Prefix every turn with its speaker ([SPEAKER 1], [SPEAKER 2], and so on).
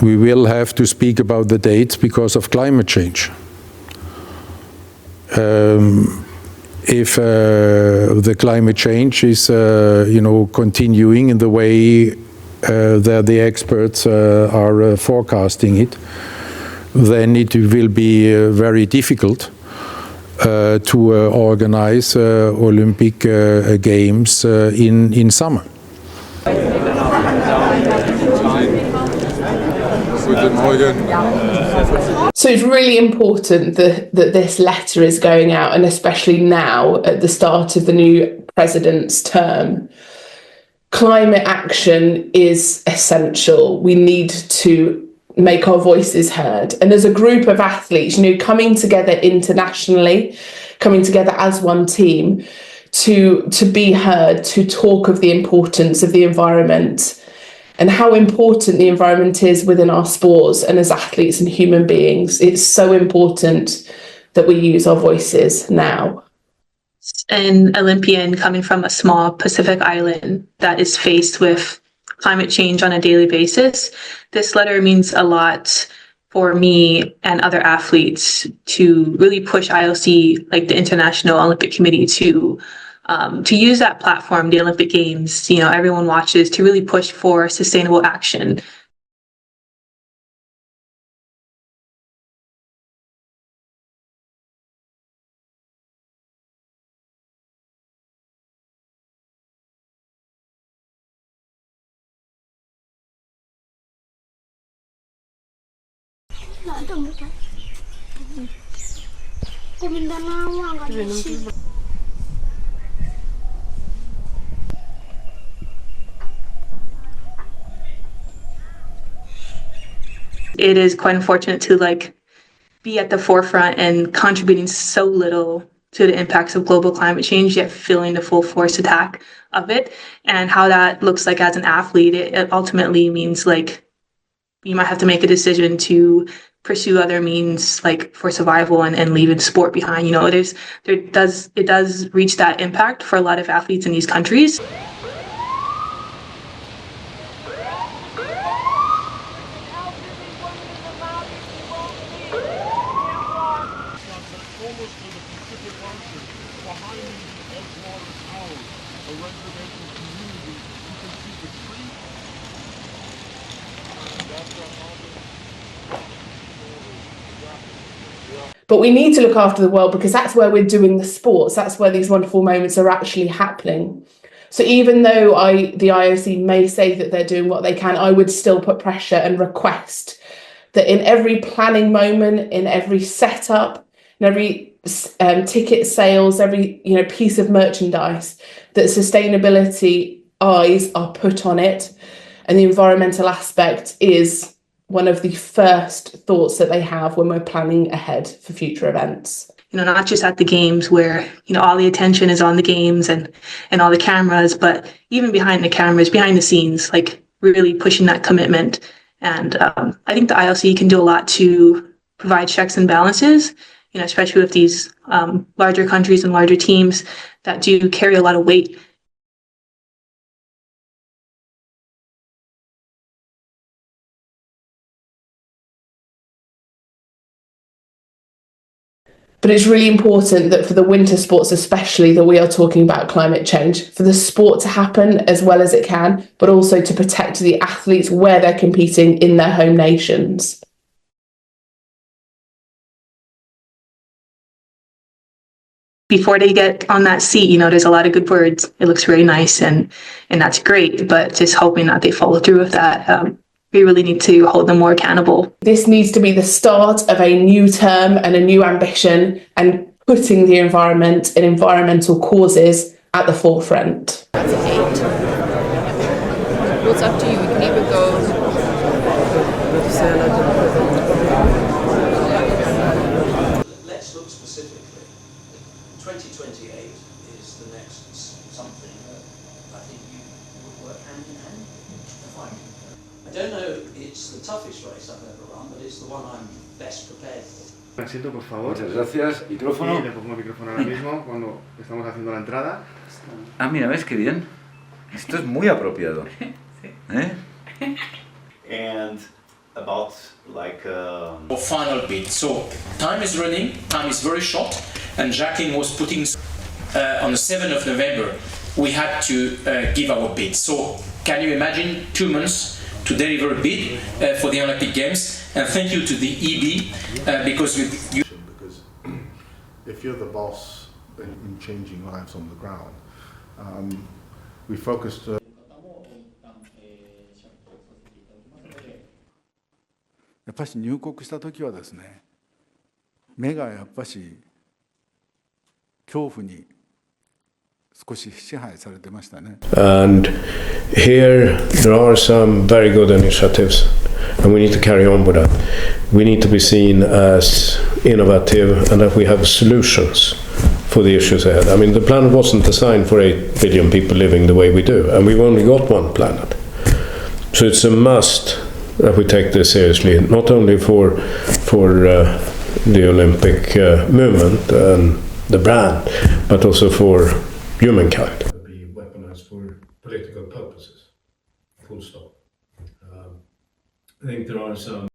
[SPEAKER 1] we will have to speak about the dates because of climate change. If the climate change is, continuing in the way that the experts are forecasting it, then it will be very difficult to organize Olympic Games in summer.
[SPEAKER 2] So it's really important that this letter is going out, and especially now at the start of the new president's term. Climate action is essential. We need to make our voices heard. And as a group of athletes, coming together internationally, coming together as one team to be heard, to talk of the importance of the environment and how important the environment is within our sports and as athletes and human beings. It's so important that we use our voices now.
[SPEAKER 3] An Olympian coming from a small Pacific island that is faced with climate change on a daily basis, this letter means a lot for me and other athletes to really push IOC, like the International Olympic Committee, to use that platform, the Olympic Games, everyone watches, to really push for sustainable action. It is quite unfortunate to be at the forefront and contributing so little to the impacts of global climate change, yet feeling the full force attack of it. And how that looks like as an athlete, it ultimately means you might have to make a decision to pursue other means for survival and leaving sport behind. It does reach that impact for a lot of athletes in these countries.
[SPEAKER 2] But we need to look after the world because that's where we're doing the sports. That's where these wonderful moments are actually happening. So even though the IOC may say that they're doing what they can, I would still put pressure and request that in every planning moment, in every setup, in every ticket sales, every piece of merchandise, that sustainability eyes are put on it, and the environmental aspect is one of the first thoughts that they have when we're planning ahead for future events.
[SPEAKER 3] Not just at the games where, all the attention is on the games and all the cameras, but even behind the cameras, behind the scenes, really pushing that commitment. And I think the IOC can do a lot to provide checks and balances, especially with these larger countries and larger teams that do carry a lot of weight.
[SPEAKER 2] But it's really important that for the winter sports especially, that we are talking about climate change, for the sport to happen as well as it can, but also to protect the athletes where they're competing in their home nations.
[SPEAKER 3] Before they get on that seat, there's a lot of good words. It looks very nice and that's great, but just hoping that they follow through with that. We really need to hold them more accountable.
[SPEAKER 2] This needs to be the start of a new term and a new ambition, and putting the environment and environmental causes at the forefront.
[SPEAKER 4] That's 8. Well, it's up to you. We can either go.
[SPEAKER 5] Let's look specifically. 2028 is the next something that I think you would work hand in hand to find. I don't know, it's the toughest race I've ever run, but it's the one I'm best prepared for.
[SPEAKER 6] Asiento, por favor.
[SPEAKER 7] Muchas gracias. Micrófono.
[SPEAKER 6] Sí, le pongo el micrófono ahora mismo cuando estamos haciendo la entrada.
[SPEAKER 7] Ah, mira, ¿ves qué bien? Esto es muy apropiado.
[SPEAKER 8] Sí.
[SPEAKER 7] ¿Eh?
[SPEAKER 8] And about
[SPEAKER 5] or final bid. So time is running, time is very short, and Jacqueline was putting on the 7th of November, we had to give our bid. So can you imagine 2 months to deliver a bid for the Olympic Games? And thank you to the EB because you.
[SPEAKER 4] Because if you're the boss in changing lives on the ground, we focused.
[SPEAKER 8] やっぱし入国した時はですね、目がやっぱし恐怖に少し支配されてましたね。
[SPEAKER 9] And here there are some very good initiatives, and we need to carry on with that. We need to be seen as innovative and that we have solutions for the issues ahead. I mean, the planet wasn't designed for 8 billion people living the way we do, and we've only got one planet. So it's a must that we take this seriously, not only for the Olympic movement and the brand, but also for humankind. Be weaponized for political purposes. Full stop. I think there are some